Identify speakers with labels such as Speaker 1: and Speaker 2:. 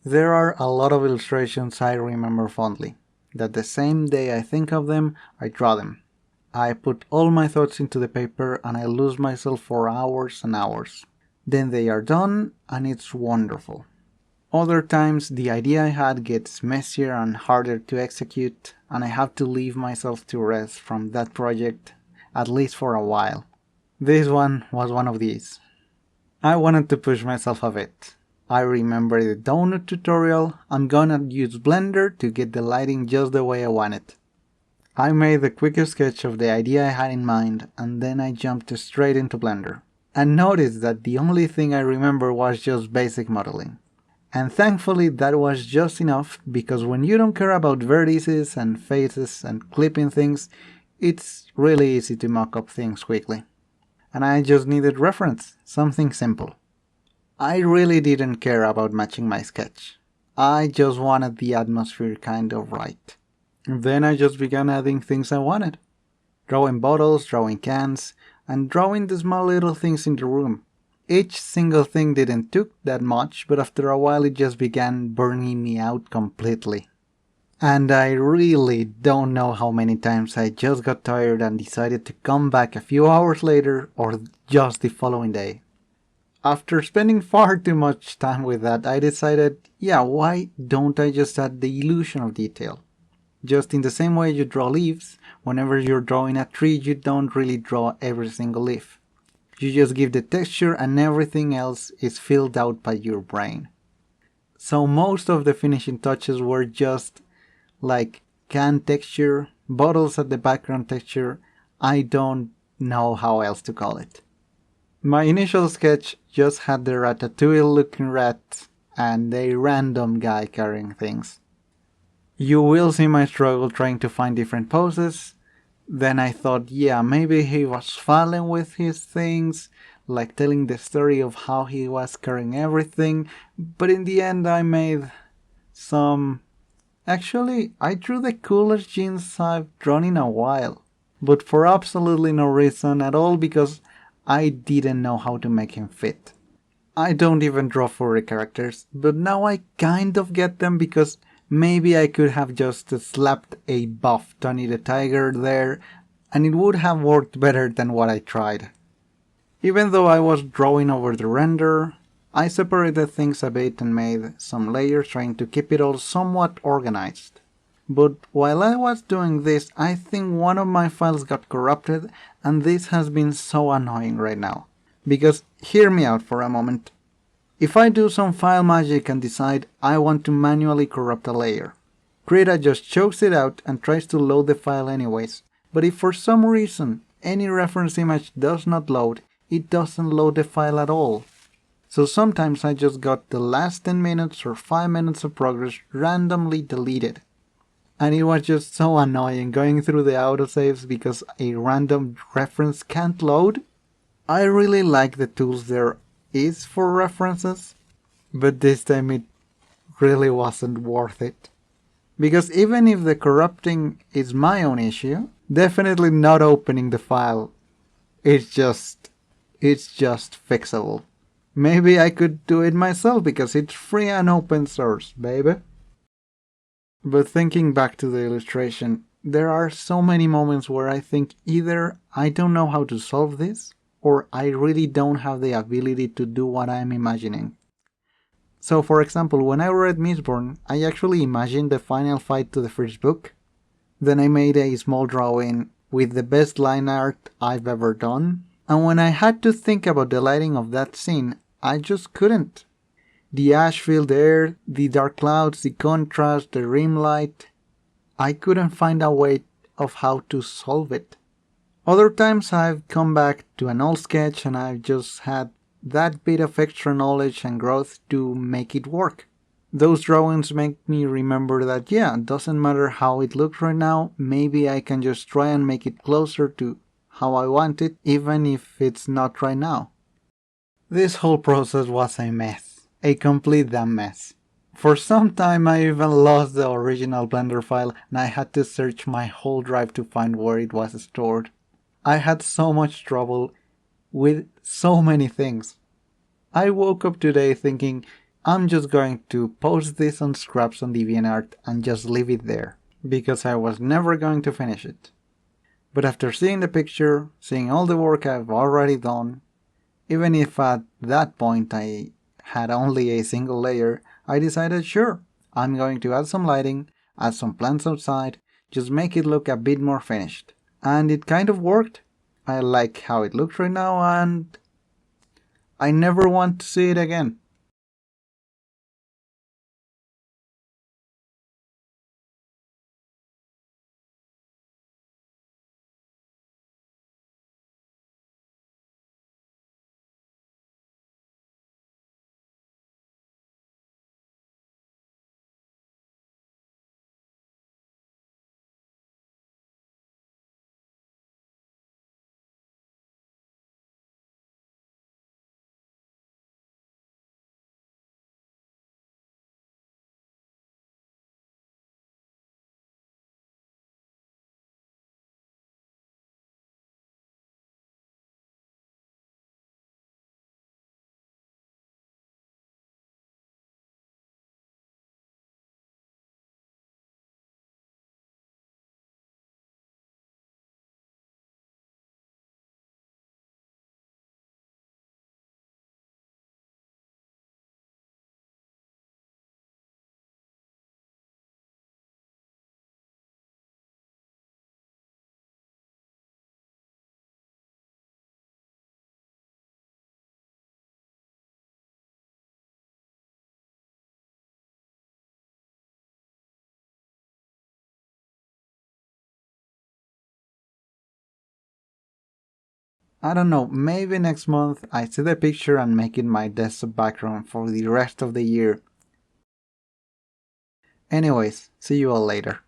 Speaker 1: There are a lot of illustrations I remember fondly, that the same day I think of them, I draw them. I put all my thoughts into the paper and I lose myself for hours and hours. Then they are done and it's wonderful. Other times the idea I had gets messier and harder to execute and I have to leave myself to rest from that project, at least for a while. This one was one of these. I wanted to push myself a bit. I remember the donut tutorial. I'm gonna use Blender to get the lighting just the way I want it. I made the quickest sketch of the idea I had in mind and then I jumped straight into Blender. And noticed that the only thing I remember was just basic modeling. And thankfully that was just enough because when you don't care about vertices and faces and clipping things, it's really easy to mock up things quickly. And I just needed reference, something simple. I really didn't care about matching my sketch. I just wanted the atmosphere kind of right. Then I just began adding things I wanted. Drawing bottles, drawing cans, and drawing the small little things in the room. Each single thing didn't took that much, but after a while it just began burning me out completely. And I really don't know how many times I just got tired and decided to come back a few hours later or just the following day. After spending far too much time with that, I decided, yeah, why don't I just add the illusion of detail? Just in the same way you draw leaves, whenever you're drawing a tree, you don't really draw every single leaf. You just give the texture and everything else is filled out by your brain. So most of the finishing touches were just like can texture, bottles at the background texture, I don't know how else to call it. My initial sketch just had the ratatouille looking rat and a random guy carrying things. You will see my struggle trying to find different poses. Then I thought, yeah, maybe he was falling with his things, like telling the story of how he was carrying everything, but in the end I made some... Actually, I drew the coolest jeans I've drawn in a while, but for absolutely no reason at all because I didn't know how to make him fit. I don't even draw furry characters, but now I kind of get them because maybe I could have just slapped a buff Tony the Tiger there and it would have worked better than what I tried. Even though I was drawing over the render, I separated things a bit and made some layers trying to keep it all somewhat organized. But while I was doing this, I think one of my files got corrupted and this has been so annoying right now. Because, hear me out for a moment. If I do some file magic and decide I want to manually corrupt a layer, Krita just chokes it out and tries to load the file anyways. But if for some reason any reference image does not load, it doesn't load the file at all. So sometimes I just got the last 10 minutes or 5 minutes of progress randomly deleted. And it was just so annoying going through the autosaves because a random reference can't load. I really like the tools there is for references, but this time it really wasn't worth it. Because even if the corrupting is my own issue, definitely not opening the file. It's just fixable. Maybe I could do it myself because it's free and open source, baby. But thinking back to the illustration, there are so many moments where I think either I don't know how to solve this, or I really don't have the ability to do what I'm imagining. So for example, when I read Mistborn, I actually imagined the final fight to the first book. Then I made a small drawing with the best line art I've ever done, and when I had to think about the lighting of that scene, I just couldn't. The ash-filled air, the dark clouds, the contrast, the rim light, I couldn't find a way of how to solve it. Other times I've come back to an old sketch and I've just had that bit of extra knowledge and growth to make it work. Those drawings make me remember that yeah, it doesn't matter how it looks right now, maybe I can just try and make it closer to how I want it, even if it's not right now. This whole process was a mess. A complete damn mess. For some time I even lost the original Blender file and I had to search my whole drive to find where it was stored. I had so much trouble with so many things. I woke up today thinking, I'm just going to post this on Scraps on DeviantArt and just leave it there, because I was never going to finish it. But after seeing the picture, seeing all the work I've already done, even if at that point I had only a single layer, I decided sure, I'm going to add some lighting, add some plants outside, just make it look a bit more finished. And it kind of worked. I like how it looks right now and I never want to see it again. I don't know, maybe next month I see the picture and make it my desktop background for the rest of the year. Anyways, see you all later.